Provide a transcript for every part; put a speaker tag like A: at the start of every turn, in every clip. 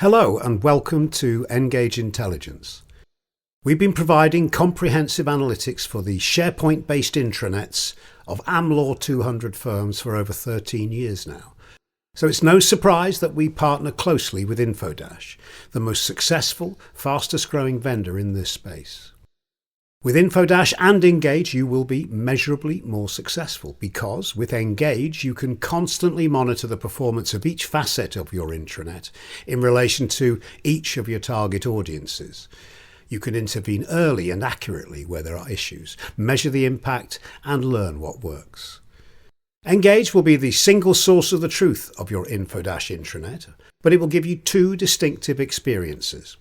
A: Hello and welcome to NGAGE Intelligence. We've been providing comprehensive analytics for the SharePoint-based intranets of AmLaw 200 firms for over 13 years now. So it's no surprise that we partner closely with Infodash, the most successful, fastest growing vendor in this space. With Infodash and NGAGE, you will be measurably more successful because with NGAGE, you can constantly monitor the performance of each facet of your intranet in relation to each of your target audiences. You can intervene early and accurately where there are issues, measure the impact, and learn what works. NGAGE will be the single source of the truth of your Infodash intranet, but it will give you two distinctive experiences: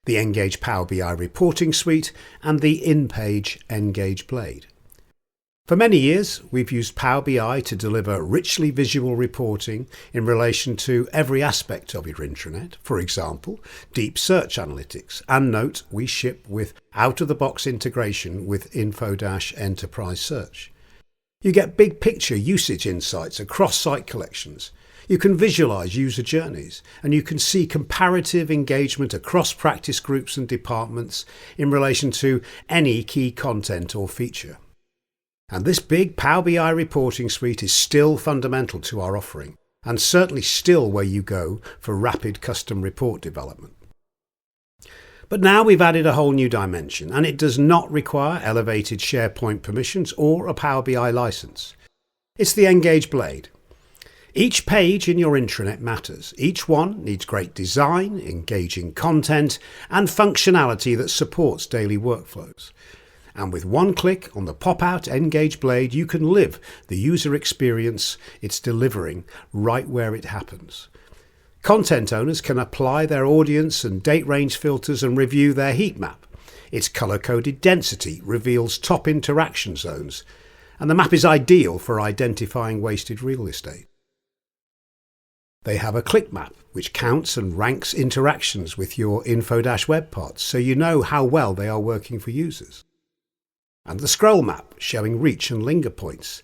A: the NGAGE Power BI reporting suite and the in-page NGAGE Blade. For many years, we've used Power BI to deliver richly visual reporting in relation to every aspect of your intranet, for example, deep search analytics. And note, we ship with out-of-the-box integration with Infodash Enterprise Search. You get big picture usage insights across site collections. You can visualize user journeys, and you can see comparative engagement across practice groups and departments in relation to any key content or feature. And this big Power BI reporting suite is still fundamental to our offering, and certainly still where you go for rapid custom report development. But now we've added a whole new dimension, and it does not require elevated SharePoint permissions or a Power BI license. It's the NGAGE Blade. Each page in your intranet matters. Each one needs great design, engaging content, and functionality that supports daily workflows. And with one click on the pop-out NGAGE Blade, you can live the user experience it's delivering right where it happens. Content owners can apply their audience and date range filters and review their heat map. Its color-coded density reveals top interaction zones, and the map is ideal for identifying wasted real estate. They have a click map, which counts and ranks interactions with your Infodash web parts, so you know how well they are working for users. And the scroll map, showing reach and linger points,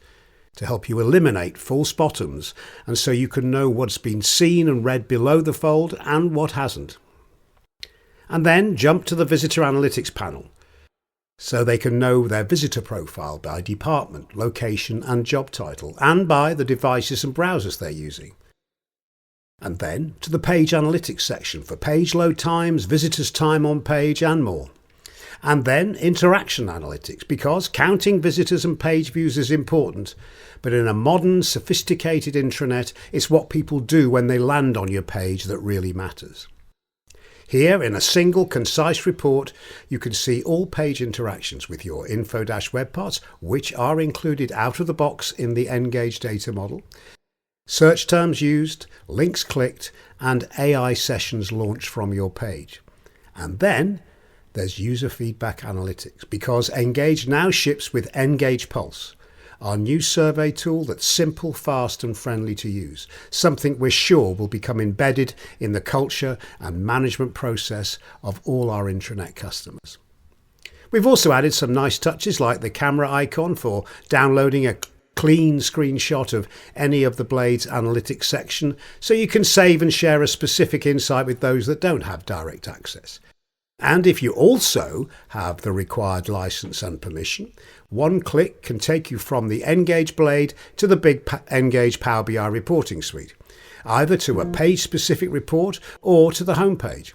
A: to help you eliminate false bottoms, and so you can know what's been seen and read below the fold and what hasn't. And then jump to the Visitor Analytics panel, so they can know their visitor profile by department, location and job title, and by the devices and browsers they're using. And then to the Page Analytics section for page load times, visitors' time on page and more. And then Interaction Analytics, because counting visitors and page views is important, but in a modern, sophisticated intranet, it's what people do when they land on your page that really matters. Here, in a single, concise report, you can see all page interactions with your Infodash web parts, which are included out of the box in the NGAGE data model, search terms used, links clicked, and AI sessions launched from your page. And then there's user feedback analytics, because NGAGE now ships with NGAGE Pulse, our new survey tool that's simple, fast and friendly to use, something we're sure will become embedded in the culture and management process of all our intranet customers. We've also added some nice touches like the camera icon for downloading a clean screenshot of any of the Blade's analytics section, so you can save and share a specific insight with those that don't have direct access. And if you also have the required license and permission, one click can take you from the NGAGE Blade to the big NGAGE Power BI reporting suite, either to a page-specific report or to the homepage.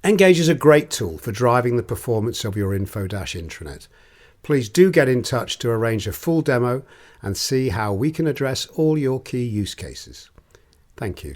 A: NGAGE is a great tool for driving the performance of your Infodash intranet. Please do get in touch to arrange a full demo and see how we can address all your key use cases. Thank you.